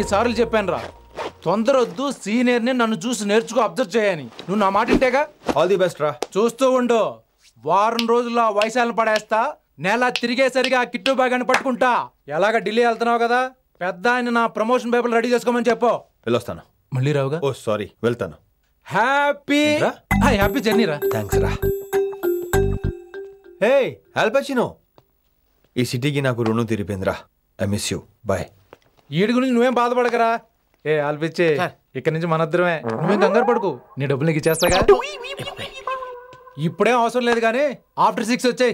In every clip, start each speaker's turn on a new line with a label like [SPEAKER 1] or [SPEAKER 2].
[SPEAKER 1] ఎన్నిసార్లు చెప్పాను రా, తొందరొద్దు, సీనియర్ని నన్ను చూసి నేర్చుకో, అబ్జర్వ్ చేయని. నువ్వు నా మాట ఇంటేగా.
[SPEAKER 2] ఆల్ ది బెస్ట్ రా.
[SPEAKER 1] చూస్తూ ఉండు, వారం రోజుల్లో ఆ వయసాలను పడేస్తా. నెల తిరిగేసరిగా ఆ కిట్టు బ్యాగాన్ని పట్టుకుంటా. ఎలాగ ఢిల్లీ వెళ్తున్నావు కదా, పెద్ద ఆయన నా ప్రమోషన్ పేపర్లు రెడీ చేసుకోమని చెప్పు.
[SPEAKER 2] వెళ్ళొస్తాను.
[SPEAKER 1] మళ్ళీ రావుగా?
[SPEAKER 2] ఓ సారీ, వెళ్తాను.
[SPEAKER 1] హ్యాపీ హ్యాపీ జర్నీ రా.
[SPEAKER 2] థ్యాంక్స్ రా. హే ఆల్పచినో, ఈ సిటీకి నాకు రుణం తీరిపోయిందిరా. I miss you. బాయ్.
[SPEAKER 1] వీడి గురించి నువ్వేం బాధపడకరా. ఏ ఆల్పిచ్చే, ఇక్కడి నుంచి మనద్దరమే. నువ్వేం కంగారు పడుకు, నీ డబ్బులు నీకు ఇచ్చేస్తాగా. ఇప్పుడేం అవసరం లేదు కానీ ఆఫ్టర్ 6 వచ్చాయి.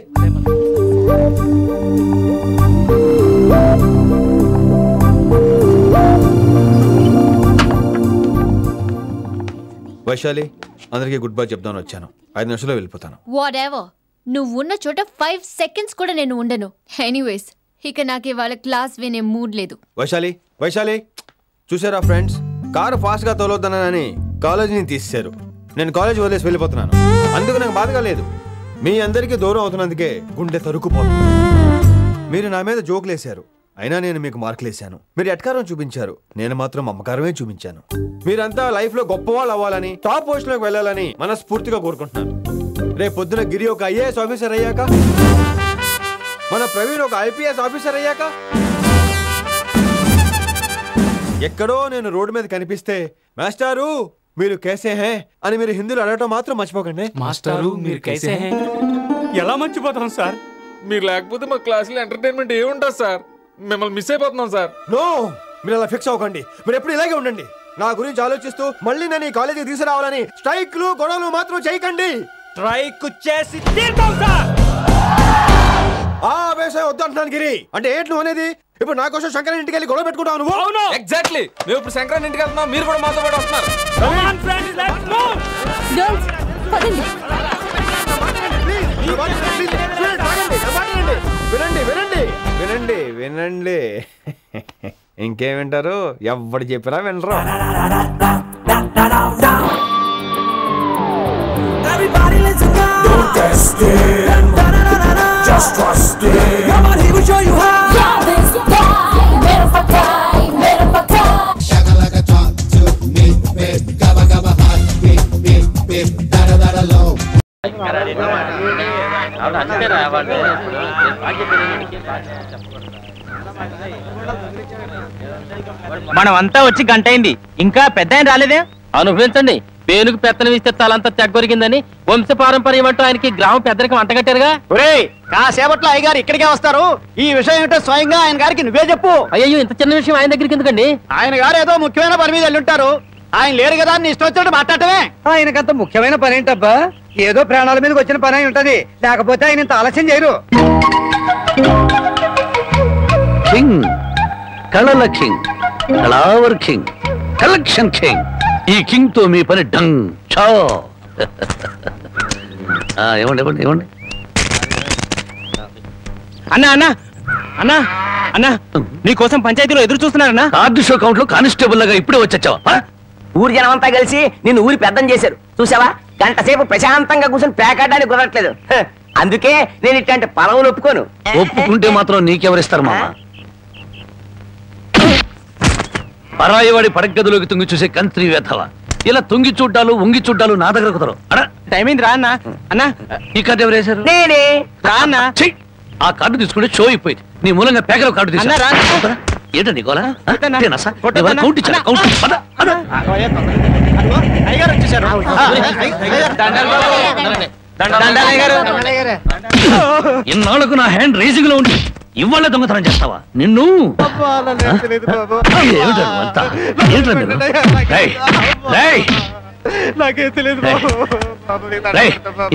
[SPEAKER 2] వైశాలి, అందరికీ గుడ్ బై చెప్దామని వచ్చాను. 5 నిమిషాల్లో వెళ్ళిపోతాను.
[SPEAKER 3] వాటెవర్, నువ్వు ఉన్న చోట 5 seconds కూడా నేను ఉండను. ఎనీవేస్, ఇక నాకు ఇవాళ క్లాస్ వినే మూడ్ లేదు.
[SPEAKER 2] వైశాలి, వైశాలి, చూసారా ఫ్రెండ్స్, కారు ఫాస్ట్ గా తోలొద్దనని కాలేజీని తీసేశారు. నేను కాలేజ్ వదిలేసి వెళ్ళిపోతున్నాను. అందుకు నాకు బాధగా లేదు. మీ అందరికీ దూరం అవుతున్నందుకే గుండె తరుక్కుపోతుంది. మీరు నా మీద జోకులు వేశారు, అయినా నేను మీకు మార్కులు వేశాను. మీరు ఎట్కారం చూపించారు, నేను మాత్రం అమ్మకారమే చూపించాను. మీరంతా లైఫ్ లో గొప్ప వాళ్ళు అవ్వాలని, టాప్ పోస్ట్ లోకి వెళ్ళాలని మనస్ఫూర్తిగా కోరుకుంటున్నాను. రేపు పొద్దున గిరి ఒక IAS ఆఫీసర్ అయ్యాక, మన ప్రవీణ్ ఒక IPS ఆఫీసర్ అయ్యాక, ఎక్కడో నేను రోడ్డు మీద కనిపిస్తే మాస్టారు మీరు కేసే హే అని మీరు హిందీలో అడగటం మాత్రం మర్చిపోకండి.
[SPEAKER 1] మాస్టారు మీరు కేసే హే.
[SPEAKER 4] ఎలా మర్చిపోతాం సార్? మీరు లేకపోతే మా క్లాసులో ఎంటర్టైన్మెంట్ ఏముంటుంది సార్? మిమ్మల్ని మిస్ అయిపోతున్నాం సార్.
[SPEAKER 2] నో, మీరు అలా ఫిక్స్ అవ్వకండి. మీరు ఎప్పుడు ఇలాగే ఉండండి. నా గురించి ఆలోచిస్తూ మళ్ళీ నేను ఈ కాలేజీకి తీసుకురావాలని స్ట్రైక్లు గొడవలు మాత్రం చేయకండి.
[SPEAKER 4] స్ట్రైక్ చేసి తీరుతాం సార్.
[SPEAKER 2] ఆ వేసే వద్దంటున్నాను గిరి. అంటే ఏంటి నువ్వు అనేది? ఇప్పుడు నా కోసం శంకర్ ఇంటికి వెళ్ళి గొడవ పెట్టుకుంటావు నువ్వు?
[SPEAKER 4] అవును, ఎగ్జాక్ట్లీ. మేము ఇప్పుడు శంకర్ ఇంటికి వెళ్తున్నాం, మీరు కూడా మాతో పాటు వస్తున్నారు.
[SPEAKER 3] గర్ల్స్, పదండి.
[SPEAKER 2] వినండి వినండి వినండి వినండి. ఇంకేం వింటారు? ఎవడు చెప్పినా వినరు.
[SPEAKER 5] Just trust it. Come on, he will show you how. Yeah, this guy, mera pakai. Shakalaka talk to me, babe. Gaba gaba hot, beep beep beep, da da da low.
[SPEAKER 6] మనమంతా వచ్చి గంట అయింది, ఇంకా పెద్ద ఆయన రాలేదే. అనుభవించండి, పేనుకు పెత్తనం ఇస్తే తలంతా తెగ్గొరిగిందని వంశపారంపర్యం అంటూ ఆయనకి గ్రామ పెద్దరికి వంటగట్టారుగా.
[SPEAKER 7] కాసేపట్లో అయ్యగారు ఇక్కడికే వస్తారు. ఈ విషయం ఏంటో స్వయంగా ఆయన గారికి నువ్వే చెప్పు.
[SPEAKER 6] అయ్యో, ఇంత చిన్న విషయం ఆయన దగ్గరికి ఎందుకండి?
[SPEAKER 7] ఆయన గారు ఏదో ముఖ్యమైన పని మీద వెళ్ళుంటారు. ఆయన లేరు కదా అని ఇష్టం వచ్చినట్టు మాట్లాడటమే.
[SPEAKER 8] ఆయనకంత ముఖ్యమైన పని ఏంటబ్బా? ఏదో ప్రాణాల మీదకి వచ్చిన పని అయి ఉంటది, లేకపోతే ఆయన ఇంత ఆలస్యం చేయరు.
[SPEAKER 9] కింగ్, కళల కింగ్, కళావర్ కింగ్, కలెక్షన్ కింగ్. ఈ కింగ్ తో మీ పని డంగ్ చో. ఇవ్వండి ఇవ్వండి ఇవ్వండి.
[SPEAKER 6] అన్నా అన్నా అన్నా అన్నా, నీకోసం పంచాయతీలో ఎదురు చూస్తున్నారన్నా.
[SPEAKER 9] కార్డు షో కౌంట్ లో కానిస్టేబుల్ లాగా ఇప్పుడే వచ్చావా?
[SPEAKER 7] ఊరి జనం అంతా కలిసి నిన్ను ఊరి పెద్దం చేశారు చూసావా? గంట సేపు ప్రశాంతంగా కూర్చొని పేకాడడానికి కుదరట్లేదు. అందుకే నేను ఇట్లాంటి పలవులు ఒప్పుకోను.
[SPEAKER 9] ఒప్పుకుంటే మాత్రం నీకెవరిస్తారు మామ? పరాయివాడి పడగదిలోకి తుంగి చూసే కంత్రి వేధవ. ఇలా తుంగి చూడ్డాలు ఉంగి చూడ్డాలు నా దగ్గర కుదరవు.
[SPEAKER 6] టైం అయింది రా అన్నా. అన్నా,
[SPEAKER 9] ఈ కార్డు ఎవరు వేశారు?
[SPEAKER 7] నేనే.
[SPEAKER 6] రా అన్నా.
[SPEAKER 9] ఆ కార్డు తీసుకుంటే షో అయిపోయింది. నీ మూలంగా పేకలో కార్డు తీసుకున్నా. ఏంటండి గోలా? కౌంట్ ఇచ్చారు. ఇన్నాళ్లకు నా హ్యాండ్ రైజింగ్ లో ఉండి ఇవాళ దొంగతనం చేస్తావా? నిన్ను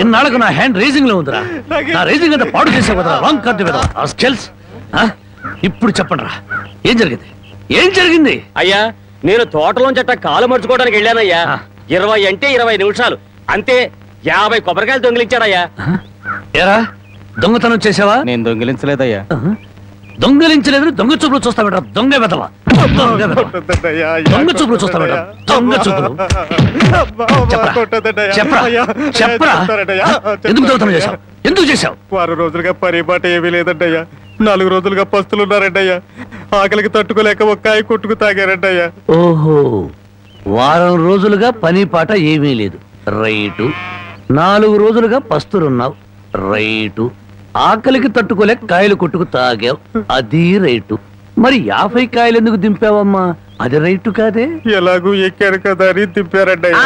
[SPEAKER 9] ఇన్నాళ్లకు నా హ్యాండ్ రైజింగ్ లో ఉందిరా. నా రైజింగ్ అంతా పాడు చేసావు కదా. రాంగ్ కార్డు కదా. ఇప్పుడు చెప్పండి రా, ఏం జరిగింది? ఏం జరిగింది?
[SPEAKER 6] అయ్యా, నేను తోటలోంచి అట్ట కాలు మర్చుకోవడానికి వెళ్ళానయ్యా. 20 అంటే 20 నిమిషాలు అంతే. 50 కొబ్బరికాయలు దొంగిలించాడయ్యా.
[SPEAKER 9] ఏరా, దొంగతనం చేసావా?
[SPEAKER 6] నేను దొంగిలించలేదయ్యా.
[SPEAKER 9] దొంగలించలేదు, దొంగ చూపులు చూస్తావేట. దొంగ వెదవా, దొంగ చూపులు చూస్తావేట. దొంగ చూపులు. చెప్పరా చెప్పరా, ఎందుకు దొంగతనం చేశావు? ఎందుకు చేశావు?
[SPEAKER 4] 6 రోజులుగా పరిపాట ఏమీ లేదంటయ్యా. 4 రోజులుగా పస్తులున్నారంటయ్యా.
[SPEAKER 2] ఆకలికి తట్టుకోలేక ఒక్కాయ కొట్టుకు తాగారంటయ్యా.
[SPEAKER 9] ఓహో, వారం రోజులుగా పని పాట ఏమీ లేదు, రైటు. 4 రోజులుగా పస్తులున్నావు, రైటు. ఆకలికి తట్టుకోలేక కాయలు కొట్టుకు తాగావు, అది రైటు. మరి 50 కాయలు ఎందుకు దింపావమ్మా? అది రైటు కాదే.
[SPEAKER 2] ఎలాగూ ఎక్కారు కదా అని దింపారంటయ్యా.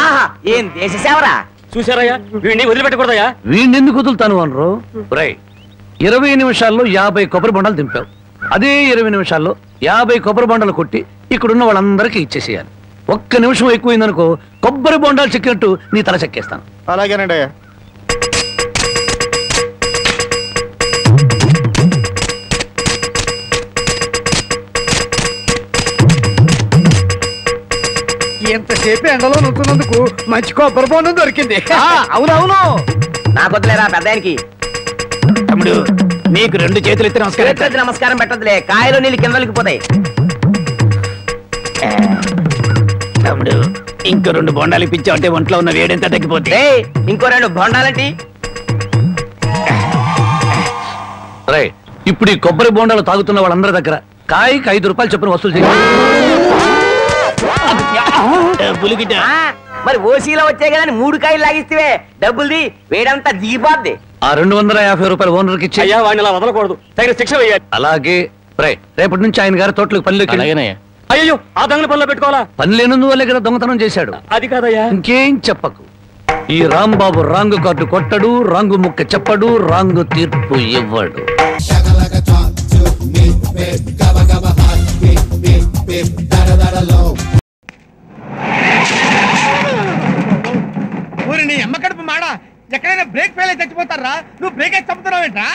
[SPEAKER 7] ఏం దేశ సేవరా?
[SPEAKER 6] చూసారయ్యా, వీడిని వదిలిపెట్టకూడదయ్యా.
[SPEAKER 9] వీణెందుకు వదులుతాను అనరు? రై, 20 నిమిషాల్లో 50 కొబ్బరి బొండాలు దింపావు. అదే 20 నిమిషాల్లో 50 కొబ్బరి బొండాలు కొట్టి ఇక్కడున్న వాళ్ళందరికీ ఇచ్చేసేయాలి. 1 నిమిషం ఎక్కువైందనుకో కొబ్బరి బొండాలు చెక్కినట్టు నీ తల చెక్కేస్తాను.
[SPEAKER 2] అలాగేనండి అయ్యా.
[SPEAKER 8] ఎంతసేపు ఎండలో నుంచున్నందుకు మంచి కొబ్బరి బొండం దొరికింది.
[SPEAKER 7] అవునవును, నాకు వద్దులేరా పెద్ద ఆయనకి.
[SPEAKER 6] తమ్ముడు, నీకు 2 చేతులు ఎత్తి నమస్కారం.
[SPEAKER 7] నమస్కారం పెట్టదులే, కాయలు నీళ్ళు కిందలకి పోతాయి.
[SPEAKER 6] తమ్ముడు, ఇంకో 2 బొండాలు ఇప్పించావంటే ఒంట్లో ఉన్న వేడెంత తగ్గిపోతే.
[SPEAKER 7] ఇంకో 2 బొండాలంటి.
[SPEAKER 9] రై, ఇప్పుడు ఈ కొబ్బరి బొండాలు తాగుతున్న వాళ్ళందరి దగ్గర కాయకి 5 రూపాయలు చొప్పున వసూలు చేయాలి.
[SPEAKER 7] మరి ఓసీలో వచ్చే కదా 3 కాయలు లాగిస్తే డబ్బుల్ది వేడంతా దిగిపోద్ది.
[SPEAKER 9] ఆ 250 రూపాయలు ఓనర్కి ఇచ్చి.
[SPEAKER 6] అయ్యా, వాడిని అలా వదలకూడదు, తగిన శిక్ష వేయాలి.
[SPEAKER 9] అలాగే. రై, రేపటి నుంచి ఆయన గారి తోటలకు పనిలోకి.
[SPEAKER 6] అయ్యో, ఆ దొంగల పనిలో పెట్టుకోవాలా?
[SPEAKER 9] పని లేనందువల్లే కదా దొంగతనం చేశాడు.
[SPEAKER 6] అది కాదయ్యా.
[SPEAKER 9] ఇంకేం చెప్పకు. ఈ రాంబాబు రాంగు కార్డు కొట్టడు, రాంగు ముక్క చెప్పడు, రాంగు తీర్పు ఇవ్వడు.
[SPEAKER 8] ఊరి నీ అమ్మ కడుపు మాడ, ఎక్కడైనా బ్రేక్ ఫెయిల్ అయి చచ్చిపోతారా? నువ్వు బ్రేక్ వేసి చంపుతున్నావు ఏంట్రా?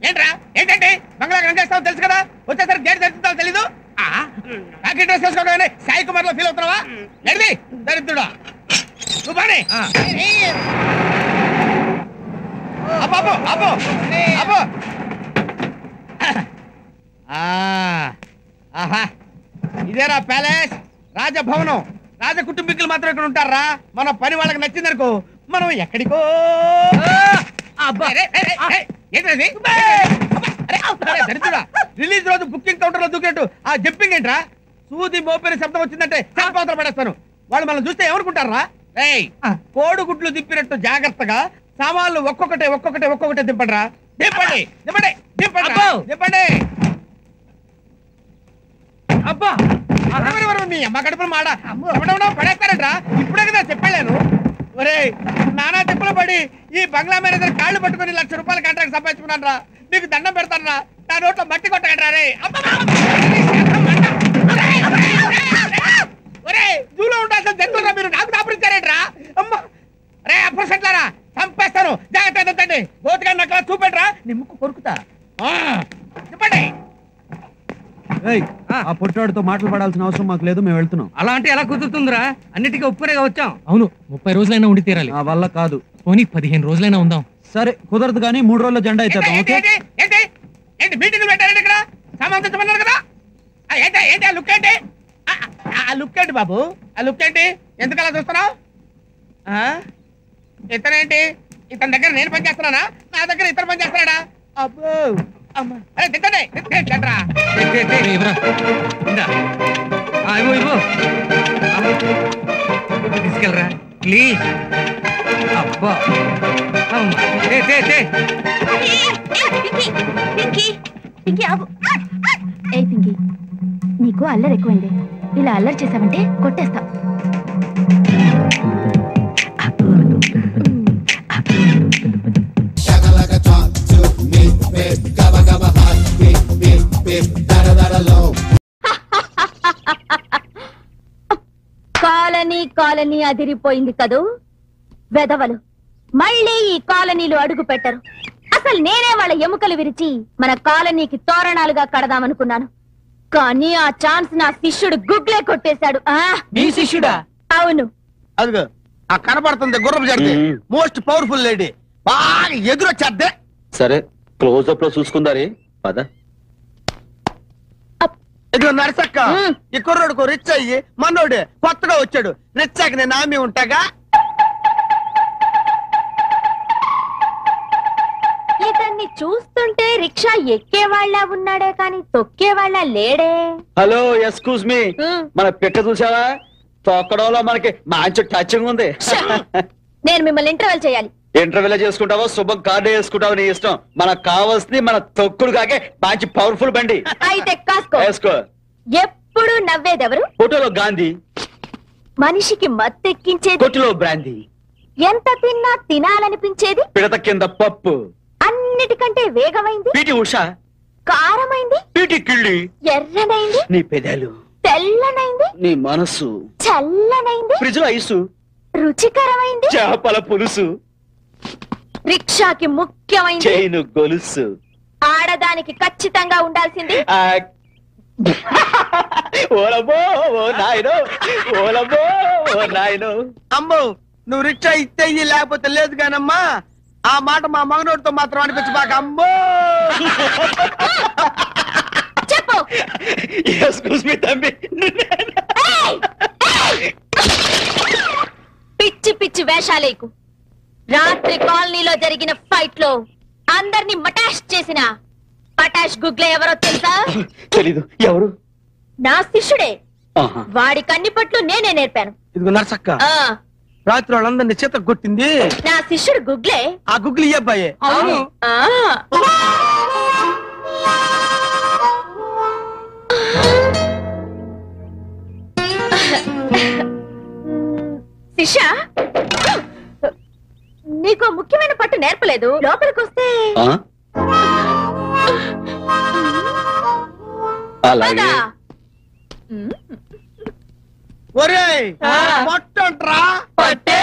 [SPEAKER 8] ఏంట్రా ఏంటంటే బంగ్లా రంగేస్తావు తెలుసు కదా, వచ్చేసరికి గేట్ తెరుస్తావు తెలీదు. ప్యాకెట్ డ్రెస్ వేసుకోవడం సాయి కుమార్ లో ఫీల్ అవుతున్నావా? నడిది దరిద్రుడా నువ్వు బానే. అబ్బో అబ్బో అబ్బో. ఆహా, ఇదేరా ప్యాలెస్, రాజభవనం. రాజ కుటుంబీకులు మాత్రం ఇక్కడ ఉంటారా? మన పని వాళ్ళకి నచ్చిందనుకో మనం ఎక్కడికో. రిలీజ్ రోజు బుకింగ్ కౌంటర్ లో దూకినట్టు ఆ జంపింగ్ ఏంట్రా? సూది మోపిన శబ్దం వచ్చిందంటే చంపవతల పడేస్తాను. వాళ్ళు మనం చూస్తే ఏమనుకుంటారా? కోడిగుడ్లు దింపినట్టు జాగ్రత్తగా సామాన్లు ఒక్కొక్కటే దింపండిరా. దింపండి దింపండి దింపండి దింపండి. అబ్బా, మీ అమ్మ కడుపులు మాడ పడేస్తారంట్రా. ఇప్పుడే కదా చెప్పలేను. ఒరే, నానా తిప్పులు పడి ఈ బంగ్లా మేనేజర్ కాళ్ళు పట్టుకుని 1,00,000 రూపాయల కాంట్రాక్ట్ సంపాదించుకున్నాను రా. నీకు దండం పెడతాను, నా నోట్లో మట్టి కొట్టగట్రా రే. ఒరే, జూలో ఉండాల్సిన జంతువురా మీరు, నాకు దాపురించారేట్రా? అమ్మ రే, అప్రసెంట్లారా చంపేస్తాను, జాగ్రత్త ఎత్తండి. గోతుగా నక్కలా చూపెట్రా, నీ ముక్కు కొరుకుతా. చెప్పండి.
[SPEAKER 10] ఆ పొట్టాడితో మాటలు పడాల్సిన అవసరం మాకు లేదు, మేము వెళ్తున్నాం.
[SPEAKER 8] అలా అంటే ఎలా కుదురుతుందిరా? అన్నిటికీ ఒప్పుకునేగా వచ్చాం.
[SPEAKER 10] అవును, 30 రోజులైనా ఉండి తీరాలి. ఆ వల్ల కాదు. పోనీ 15 రోజులైనా ఉందాం. సరే, కుదరదు కానీ 3 రోజుల్లో జెండా ఇచ్చేద్దాం.
[SPEAKER 8] ఏంటి మీటింగ్ పెట్టారండి ఇక్కడ? సామాన్ తెచ్చమన్నారు కదా. ఏంటి ఆ లుక్ ఏంటి? ఆ లుక్ ఏంటి బాబు? ఆ లుక్ ఏంటి? ఎందుకలా చూస్తున్నావు? ఇతనేంటి? ఇతని దగ్గర నేను పని చేస్తున్నానా? నా దగ్గర ఇతను పని చేస్తున్నాడా? అబ్బో, అరే తింటే తీసుకెళ్ళరా ప్లీజ్. అబ్బా,
[SPEAKER 3] నీకు అల్లరి ఎక్కువైంది. ఇలా అల్లరి చేసావంటే కొట్టేస్తా. కాలనీ అదిరిపోయింది కదూ. వెధవలు మళ్ళీ ఈ కాలనీలో అడుగు పెట్టరు. అసలు నేనే వాళ్ళ ఎముకలు విరిచి మన కాలనీకి తోరణాలుగా కడదామనుకున్నాను. కానీ ఆ ఛాన్స్ నా శిష్యుడు గుగ్లే కొట్టేశాడు.
[SPEAKER 8] నీ శిష్యుడా?
[SPEAKER 3] అవును.
[SPEAKER 8] అదిగో ఆ కనపడుతుంది గుర్రపు జడితే మోస్ట్ పవర్ఫుల్ లేడీ, బాగా ఎదురొచ్చేద్దే.
[SPEAKER 6] సరే, క్లోజ్అప్ లో చూసుకుందారే పద.
[SPEAKER 8] ఇదిగో నరసక్క, ఈ కుర్రోడుకు రిచ్ అయ్యి మనోడు కొత్తగా వచ్చాడు. రిచ్ అయ్యి నేను ఆమె ఉంటాగా.
[SPEAKER 3] ఇతన్ని వాణ్ణి చూస్తుంటే రిక్షా ఎక్కేవాళ్ళ ఉన్నాడే కాని తొక్కేవాళ్ళ లేడే.
[SPEAKER 11] హలో ఎక్స్క్యూజ్ మీ, మన పిట్ట చూసావా? తొక్కడంలో మనకి మంచి టచింగ్ ఉంది.
[SPEAKER 3] నేను మిమ్మల్ని ఇంటర్వెల్ చేయాలి.
[SPEAKER 11] ఇంటర్వ్యూలో చేసుకుంటావో శుభం కార్డు వేసుకుంటావో నీ ఇష్టం. మనకు కావాల్సింది మన తొక్కుడు కాకే మంచి పవర్ఫుల్ బండి.
[SPEAKER 3] అయితే కాసుకో.
[SPEAKER 11] వేసుకో.
[SPEAKER 3] ఎప్పుడు నవ్వేదెవరు?
[SPEAKER 11] ఫోటోలో గాంధీ,
[SPEAKER 3] మనిషికి మత్తెక్కించేది
[SPEAKER 11] కొట్టులో బ్రాందీ,
[SPEAKER 3] ఎంత తిన్నా తినాలనిపించేది
[SPEAKER 11] పిడత కింద పప్పు,
[SPEAKER 3] అన్నిటికంటే వేగమైంది
[SPEAKER 11] పీటి ఉషా,
[SPEAKER 3] కారమైంది
[SPEAKER 11] పీటి కిళ్ళి,
[SPEAKER 3] ఎర్రనైంది
[SPEAKER 11] నీ పెదాలు,
[SPEAKER 3] తెల్లనైంది
[SPEAKER 11] నీ మనసు,
[SPEAKER 3] చల్లనైంది
[SPEAKER 11] ఫ్రిడ్జ్ ఐసు,
[SPEAKER 3] రుచికరమైంది
[SPEAKER 11] చేపల పులుసు,
[SPEAKER 3] రిక్షాకి ముఖ్యమైంది
[SPEAKER 11] చైను గొలుసు,
[SPEAKER 3] ఆడదానికి ఖచ్చితంగా ఉండాల్సింది
[SPEAKER 11] ఓలబో ఓ నాయనో, ఓలబో ఓ నాయనో.
[SPEAKER 8] అమ్మో నువ్వు రిక్షా ఇస్తే ఇయ్యి, లేకపోతే లేదు కానమ్మా. ఆ మాట మా మగనోడితో మాత్రం అనిపించి బాగా. అమ్మో
[SPEAKER 3] చెప్పు.
[SPEAKER 11] ఎక్స్క్యూజ్ మీ తంబి.
[SPEAKER 3] పిచ్చి పిచ్చి వేషాలేకు. రాత్రి కాలనీలో జరిగిన ఫైట్ లో అందరినీ మటాష్ చేసిన పటాష్ గుగ్లే ఎవరో తెలుసా?
[SPEAKER 11] తెలీదు. ఎవరు?
[SPEAKER 3] నా శిష్యుడే. వాడి కన్నిపట్లు నేనే నేర్పాను.
[SPEAKER 8] ఇదిగో నర్సక్క, రాత్రి వాళ్ళందరినీ చేత కొట్టింది
[SPEAKER 3] నా శిష్యుడు గుగ్లే.
[SPEAKER 8] ఆ గుగ్లి ఈ అబ్బాయే.
[SPEAKER 3] అవును. శిష్య, నీకు ముఖ్యమైన పట్టు నేర్పలేదు. లోపలికి వస్తే
[SPEAKER 11] అలాగే.
[SPEAKER 8] ఒరేయ్ పట్టంట్రా పట్టే.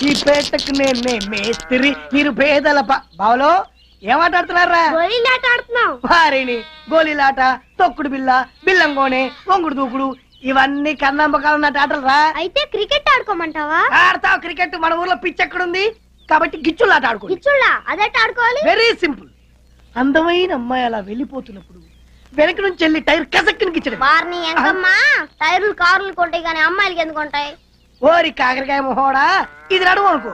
[SPEAKER 8] ఈ పేటకు నేనే మేస్త్రి, మీరు పేదల బావలో ఏమాట ఆడుతున్నారా?
[SPEAKER 3] గోళీలాట ఆడుతున్నాం.
[SPEAKER 8] వారిని గోళీలాట, తొక్కుడు బిల్ల, బిల్లంగోనే, వంగుడు దూకుడు ఇవన్నీ కన్నంబకాలు ఆటలు రా.
[SPEAKER 3] అయితే క్రికెట్ ఆడుకోమంటావా?
[SPEAKER 8] ఆడతావు క్రికెట్. మన ఊర్లో పిచ్ ఎక్కడుంది కాబట్టి గిచ్చులాట ఆడుకో.
[SPEAKER 3] గిచ్చుళ్ళ అదెట్ ఆడుకోవాలి?
[SPEAKER 8] Very simple. అందమైన అమ్మాయి అలా వెళ్ళిపోతున్నప్పుడు వెనక నుంచి వెళ్ళి టైర్ కసక్కిని గిచ్చడం.
[SPEAKER 3] వారిని ఎంకమ్మా, టైర్లు కార్లు కొంటాయి కానీ అమ్మాయిలకి ఎందుకు ఉంటాయి?
[SPEAKER 8] ఓరి కాకరకాయ మొహోడా, ఇది నడువు అనుకో.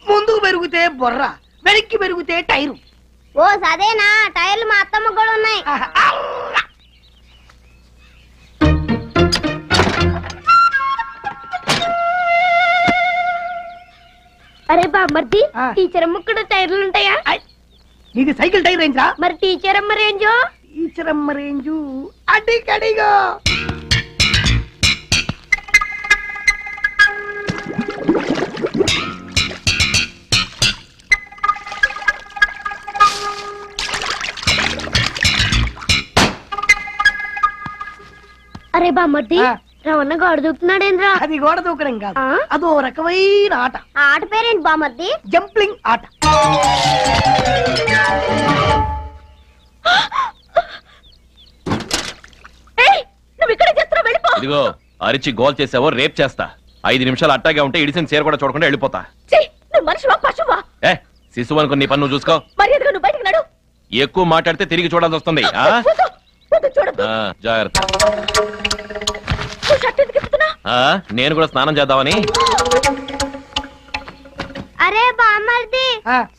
[SPEAKER 8] ముందుకు పెరిగితే బొర్ర, వెనక్కి పెరిగితే టైరు.
[SPEAKER 3] ఓ సదేనా, టైర్లు మా అత్తమ్మ కూడా ఉన్నాయి. అరే బామ్మర్ది, టీచర్ అమ్మ కూడా టైర్లు ఉంటాయా?
[SPEAKER 8] ఇది సైకిల్ టైర్ రేంజ్ రా.
[SPEAKER 3] మరి టీచర్ అమ్మ రేంజు?
[SPEAKER 8] టీచర్ అమ్మ రేంజు అడిగడిగో.
[SPEAKER 3] అరే బామ్మర్ది, రవణ గోడ దూకుతున్నాడేంద్రా?
[SPEAKER 8] అది గోడ దూకడం కాదు, అదో రకమైన ఆట.
[SPEAKER 3] ఆ ఆట పేరేంటి బామ్మర్ది?
[SPEAKER 8] జంప్లింగ్ ఆట.
[SPEAKER 3] నువ్వు ఇక్కడ చేస్తున్నావు, వెళ్ళిపో.
[SPEAKER 12] ఇదిగో అరిచి గోల్ చేసావో రేప్ చేస్తా. 5 నిమిషాలు అట్టాగే ఉంటే ఇడిసిన సేర్ కూడా చూడకుండా వెళ్ళిపోతా.
[SPEAKER 3] నువ్వు మనిషివా పశువా?
[SPEAKER 12] శిశువు అనుకుని నీ పన్ను నువ్వు చూసుకో.
[SPEAKER 3] మరి ఎదుగు నువ్వు బయటకు నడు.
[SPEAKER 12] ఎక్కువ మాట్లాడితే తిరిగి చూడాల్సి వస్తుంది. జాగ్రత్త. నేను కూడా స్నానం చేద్దామని.
[SPEAKER 3] అరే బామ్మర్ది,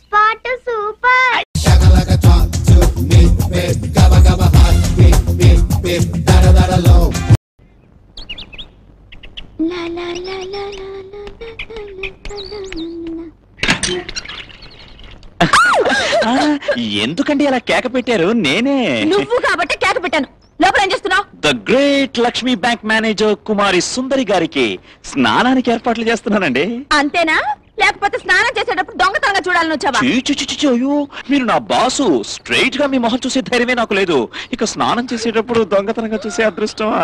[SPEAKER 3] స్పాట్ సూపర్.
[SPEAKER 13] ఎందుకండి అలా కేక పెట్టారు? నేనే.
[SPEAKER 3] నువ్వు కాబట్టి కేక పెట్టాను. లోపల ఏం చేస్తున్నావు?
[SPEAKER 13] The great Lakshmi bank manager Kumari Sundari గారికి స్నానానికి ఏర్పాట్లు చేస్తున్నానండి.
[SPEAKER 3] అంతేనా? లేకపోతే స్నానం చేసేటప్పుడు దొంగతనంగా చూడాలని వచ్చావా?
[SPEAKER 13] అయ్యో, మీరు నా బాసు. స్ట్రైట్ గా మీ మొహం చూసే ధైర్యమే నాకు లేదు. ఇక స్నానం చేసేటప్పుడు దొంగతనంగా చూసే అదృష్టమా?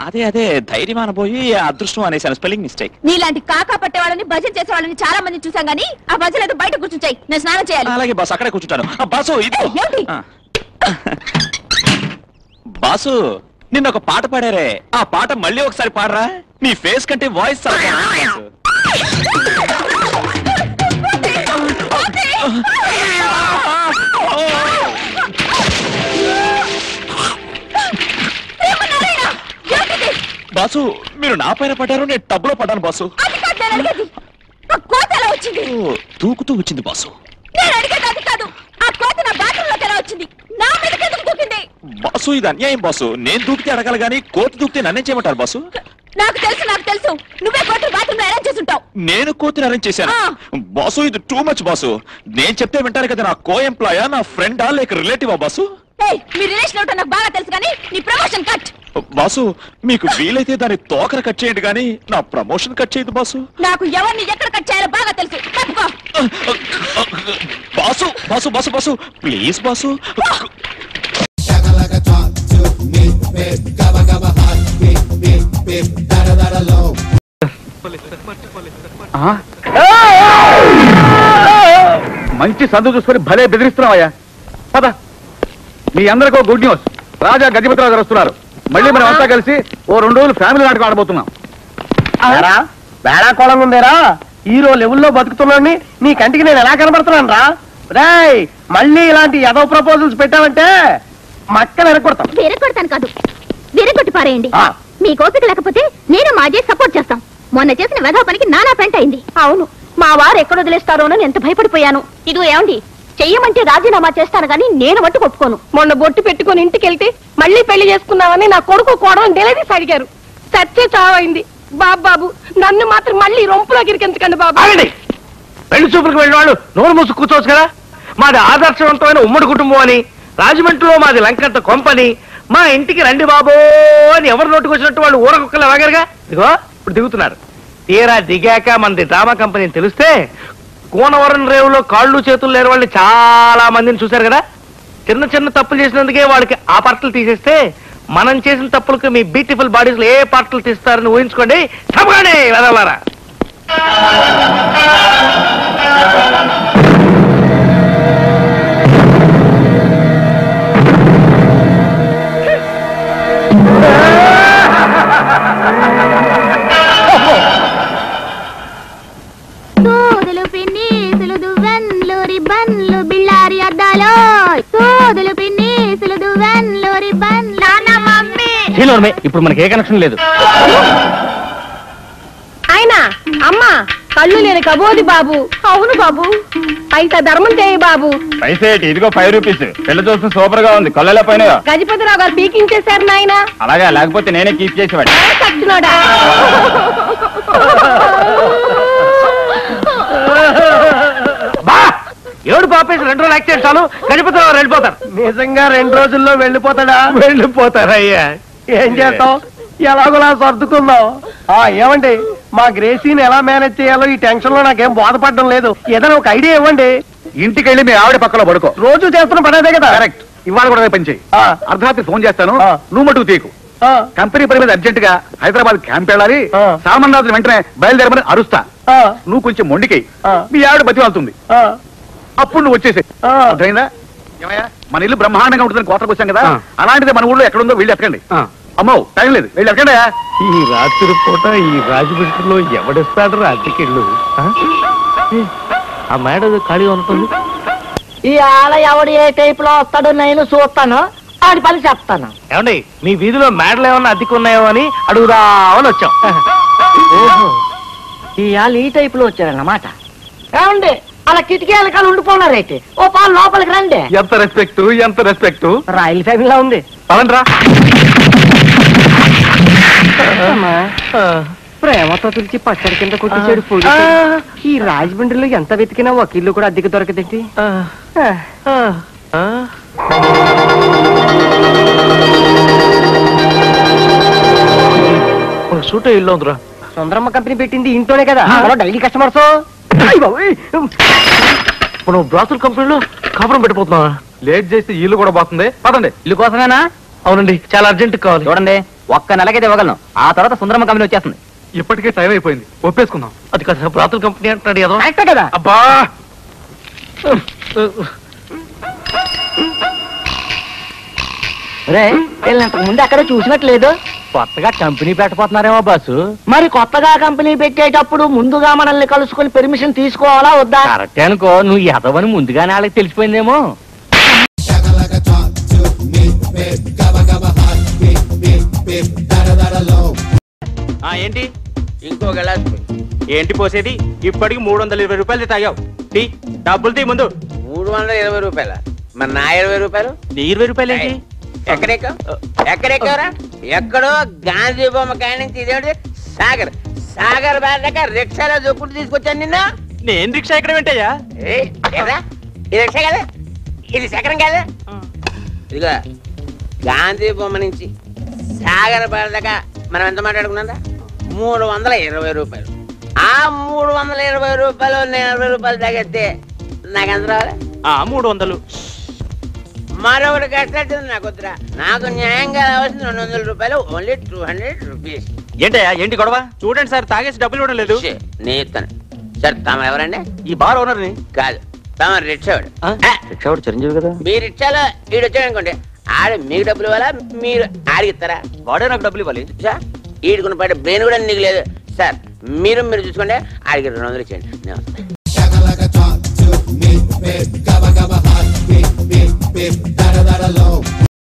[SPEAKER 13] అదే ధైర్యం అనబోయి అదృష్టం అనేసాను. Spelling mistake.
[SPEAKER 3] నీలాంటి కాకా పట్టే వాళ్ళని భజన చేసే వాళ్ళని చాలా మంది చూసాం గానీ ఆ భజన ఏదో బయట కూర్చుంటాయి. నేను స్నానం చేయాలి.
[SPEAKER 13] అలాగే బాసు, అక్కడే కూర్చుంటాను. బాసు బాసు, నిన్న ఒక పాట పాడారే, ఆ పాట మళ్ళీ ఒకసారి పాడరా. నీ ఫేస్ కంటే వాయిస్ బాసు మీరు నా పైన పడ్డారు, నేను టబ్లో పడ్డాను బాసు.
[SPEAKER 3] కోత ఎలా వచ్చింది?
[SPEAKER 13] దూకుతూ వచ్చింది బాసు.
[SPEAKER 3] నేను అడిగేది అది కాదు, ఆ కోత నా బాత్రూమ్ లోకి ఎలా వచ్చింది? నా మీదకి ఎందుకు దూకింది?
[SPEAKER 13] బాసు ఇది అన్యాయం బాసు. నేను దూకితే అడగాలి గానీ కోతి దూకితే నన్నేం చేయమంటారు బాసు?
[SPEAKER 3] నాకు తెలుసు నువ్వే కోత బాత్రూమ్ లో అరేంజ్ చేసుంటావు.
[SPEAKER 13] నేను కోతిని అరేంజ్ చేశాను బాసు. ఇది టూ మచ్ బాసు. నేను చెప్తే వింటారు కదా. నా కో ఎంప్లాయా, నా ఫ్రెండా, లేక రిలేటివా బాసు?
[SPEAKER 3] మీ రిలేషన్ ఏంటో నాకు బాగా తెలుసు కానీ నీ ప్రమోషన్ కట్.
[SPEAKER 13] బాసు మీకు వీలైతే దాని తోకర కట్ చేయండి కానీ నా ప్రమోషన్ కట్ చేయదు బాసు.
[SPEAKER 3] నాకు ఎవరిని ఎక్కడ కట్ చేయాలో బాగా తెలుసు.
[SPEAKER 13] Boss boss boss boss please boss.
[SPEAKER 14] మంచి సందు చూసుకొని భలే బెదిరిస్తున్నావయ్యా. పద, మీ అందరికీ గుడ్ న్యూస్. రాజా గజపతిరావు గారు వస్తున్నారు. మళ్ళీ మనం అంతా కలిసి ఓ 2 రోజులు ఫ్యామిలీ నాటకం ఆడబోతున్నాం.
[SPEAKER 7] వేళాకోళంగా ఉందేరా? హీరో లెవెల్లో బతుకుతున్నాడిని నీ కంటికి నేను ఎలా కనబడుతున్నాను రా? రేయ్, మళ్ళీ ఇలాంటి ఏదో ప్రపోజల్స్ పెట్టావంటే మక్కలు
[SPEAKER 3] విరగొడతాను కాదు, విరగొట్టి పారేయండి. మీ కోపిక లేకపోతే నేను మా అజయ్ సపోర్ట్ చేస్తాం. మొన్న చేసిన వెధవ పనికి నానా పెంట అయింది. అవును, మా వారు ఎక్కడ వదిలేస్తారోనని ఎంత భయపడిపోయాను. ఇదిగో ఏమండి, చెయ్యమంటే రాజీనామా చేస్తాను గానీ నేను మట్టు ఒప్పుకోను. మొన్న బొట్టు పెట్టుకుని ఇంటికి వెళ్తే మళ్ళీ పెళ్లి చేసుకున్నామని నా కొడుకు కోడని నిలదీసి అడిగారు. సత్య చావైంది. బాబు నన్ను మాత్రం మళ్ళీ రొంపులోకి ఇరికెందుకండి బాబు.
[SPEAKER 9] పెళ్లి చూపులకు వెళ్ళిన వాళ్ళు నోరు మూసు కూర్చోవచ్చు కదా. మాది ఆదర్శవంతమైన ఉమ్మడి కుటుంబం అని, రాజమండ్రిలో మాది లంకంత కొంపని, మా ఇంటికి రండి బాబో అని ఎవరు నోటుకు వచ్చినట్టు వాళ్ళు ఊరకొక్కలు వాగారుగా. ఇదిగో ఇప్పుడు దిగుతున్నారు. తీరా దిగాక మనది డ్రామా కంపెనీ తెలిస్తే కోనవరం రేవులో కాళ్ళు చేతులు లేని వాళ్ళు చాలా మందిని చూశారు కదా. చిన్న చిన్న తప్పులు చేసినందుకే వాళ్ళకి ఆ పార్టలు తీసేస్తే మనం చేసిన తప్పులకు మీ బ్యూటిఫుల్ బాడీస్ లో ఏ పార్టలు తీస్తారని ఊహించుకోండి. తప్పగానే వెదలారా.
[SPEAKER 3] తోదులు పిన్నీసులు దువ్వెన్లు రిబ్బన్లు బిళ్ళారి అద్దాలో, తోదులు పిన్నీసులు దువ్వెన్లు రిబ్బన్లు. నాన్న మమ్మీ
[SPEAKER 9] ఇప్పుడు మనకి ఏ కనెక్షన్ లేదు.
[SPEAKER 3] ఆయన అమ్మ కళ్ళు లేని కబోది బాబు. అవును బాబు, పైసా ధర్మం చేయి బాబు.
[SPEAKER 14] పైసే ఇదిగో 5 రూపీస్. పెళ్లి చూస్తే సూపర్ గా ఉంది. కళ్ళెలా పైన
[SPEAKER 3] గజపతిరావు గారు పీకించేశారు నాయన.
[SPEAKER 14] అలాగే, లేకపోతే నేనే కీప్ చేసేవాడు.
[SPEAKER 3] చచ్చినోడా.
[SPEAKER 9] ఏడు పాపేసి 2 రోజులు యాక్ట్ చాలు గజపతిరావు వెళ్ళిపోతారు.
[SPEAKER 7] నిజంగా 2 రోజుల్లో వెళ్ళిపోతాడా?
[SPEAKER 9] వెళ్ళిపోతారయ్యా.
[SPEAKER 7] ఏం చేస్తాం, ఎలాగోలా సర్దుకుందాం. ఏమండి, మా గ్రేసీని ఎలా మేనేజ్ చేయాలో ఈ టెన్షన్ లో నాకేం బాధపడడం లేదు. ఏదైనా ఒక ఐడియా ఇవ్వండి.
[SPEAKER 14] ఇంటికి వెళ్ళి మీ ఆవిడ పక్కలో పడుకో.
[SPEAKER 7] రోజు చేస్తున్న పనేదే కదా.
[SPEAKER 14] కరెక్ట్. ఇవాళ కూడా పని చేయి. అర్ధరాత్రి ఫోన్ చేస్తాను, నువ్వు మటుకు తీకు. కంపెనీ పని మీద అర్జెంట్ గా హైదరాబాద్ క్యాంప్ వెళ్ళాలి. సామాన్ రాత్రి వెంటనే బయలుదేరమని అరుస్తా. నువ్వు కొంచెం మొండికి మీ ఆవిడ బతి వెళ్తుంది. అప్పుడు నువ్వు వచ్చేసే. అర్థమైందా? మన ఇల్లు బ్రహ్మాండంగా ఉంటుందని కోతకు వచ్చాం కదా, అలాంటిది మన ఊళ్ళో ఎక్కడుందో వెళ్ళి ఎక్కండి. అమ్మో టైం లేదు, వెళ్ళి ఎక్కండి.
[SPEAKER 9] ఈ రాత్రి పూట ఈ రాజమండ్రిలో ఎవడిస్తాడు అద్దెకిళ్ళు? ఆ మేడ ఖాళీగా ఉంటుంది.
[SPEAKER 15] ఈ ఆల ఎవడు ఏ టైప్ లో వస్తాడో నేను చూస్తాను, ఆడి పని చెప్తాను.
[SPEAKER 9] ఏమండి, మీ వీధిలో మేడలు ఏమన్నా అద్దెకున్నాయో అని అడుగుదామని వచ్చాం.
[SPEAKER 15] ఓహో, ఈ ఆలు ఈ టైప్ లో వచ్చారన్నమాట. ఏమండి, అలా కిటికీ వెనకాల ఉండిపోన్నారైతే ఓ పాలు లోపలికి రండి.
[SPEAKER 14] ఎంత రెస్పెక్ట్, ఎంత రెస్పెక్ట్.
[SPEAKER 15] రాయల్ ఫ్యామిలీలా ఉంది.
[SPEAKER 14] పదండ్రా.
[SPEAKER 15] ప్రేమతో పిలిచి పచ్చడి కింద కొట్టించాడు. ఈ రాజమండ్రిలో ఎంత వెతికినా ఒక ఇల్లు కూడా అద్దెకి దొరకదేంటి?
[SPEAKER 9] సూట ఇల్లు ఉందిరా.
[SPEAKER 15] సుందరమ్మ కంపెనీ పెట్టింది ఇంట్లోనే కదా, డైలీ కస్టమర్స్.
[SPEAKER 9] మనం బ్రాతుల కంపెనీలో కాపురం పెట్టిపోతున్నావా?
[SPEAKER 14] లేట్ చేస్తే ఇల్లు కూడా పోతుంది. పదండి.
[SPEAKER 6] ఇల్లు కోసమేనా?
[SPEAKER 9] అవునండి, చాలా అర్జెంట్ కావాలి.
[SPEAKER 6] చూడండి, ఒక్క నెలకైతే ఇవ్వగలను. ఆ తర్వాత సుందరమ్మ కంపెనీ వచ్చేస్తుంది.
[SPEAKER 14] ఇప్పటికే టైం అయిపోయింది, ఒప్పేసుకుందాం.
[SPEAKER 9] అది కదా బ్రాతుల కంపెనీ అంటున్నాడు
[SPEAKER 15] కదా.
[SPEAKER 14] అబ్బా,
[SPEAKER 15] వెళ్ళినంతకు ముందు అక్కడ చూసినట్లేదు.
[SPEAKER 6] కొత్తగా కంపెనీ పెట్టబోతున్నారేమో బాసు.
[SPEAKER 15] మరి కొత్తగా కంపెనీ పెట్టేటప్పుడు ముందుగా మనల్ని కలుసుకుని పర్మిషన్ తీసుకోవాలా వద్దా?
[SPEAKER 6] కరెక్టే అనుకో, నువ్వు ఎదవని ముందుగానే వాళ్ళకి తెలిసిపోయిందేమో. ఏంటి
[SPEAKER 7] ఇంకో గ్లాస్
[SPEAKER 6] ఏంటి పోసేది? ఇప్పటికి 320 రూపాయలు తాగావు. టీ డబ్బులు తీ ముందు.
[SPEAKER 7] 320 రూపాయల? మరి నా 20 రూపాయలు?
[SPEAKER 6] నీ 20 రూపాయలు ఏంటి?
[SPEAKER 7] ఎక్కడెక్కవరా? ఎక్కడో గాంధీ బొమ్మ కాడి నుంచి ఇదేంటి సాగర్ సాగర్ బాగా రిక్షాలో దొక్కుడు తీసుకొచ్చాను నిన్న.
[SPEAKER 6] నేను రిక్షా ఎక్కడ వింటాయా?
[SPEAKER 7] ఇది రిక్షా కదా, ఇది చక్రం కదా. ఇదిగో గాంధీ బొమ్మ నుంచి సాగర్ బాగా మనం ఎంత మాట్లాడుకున్నా? 320 రూపాయలు. ఆ 320 రూపాయలు నేను 20 రూపాయలు తగ్గితే నాకు ఎంత రావాలి?
[SPEAKER 6] 300.
[SPEAKER 7] మరొకటి కట్టాల్సింది నాకు వద్దురా. నాకు న్యాయంగా రావాల్సింది 200 రూపాయలు. Only 200 rupees.
[SPEAKER 6] ఏంటయ్యా ఏంటి గొడవ? చూడండి సార్, తాగేసి డబ్బులు ఇవ్వడం లేదు.
[SPEAKER 7] నేను ఇస్తాను సార్. తమ ఎవరండి?
[SPEAKER 6] ఈ బార్ ఓనర్ని.
[SPEAKER 7] కాదు, తమ రిక్షావాడు.
[SPEAKER 6] రిక్షావాడు చిరంజీవి కదా.
[SPEAKER 7] మీ రిక్షాలో ఈడు వచ్చాడు అనుకోండి, ఆడు మీకు డబ్బులు ఇవ్వాలా, మీరు ఆడికి ఇస్తారా?
[SPEAKER 6] వాడే నాకు డబ్బులు ఇవ్వాలి
[SPEAKER 7] సార్. ఈడుకున్న పాట బ్రెయిన్ కూడా నీకు లేదు సార్. మీరు చూసుకోండి, ఆడికి 200 ఇచ్చేయండి. నేను వస్తాను.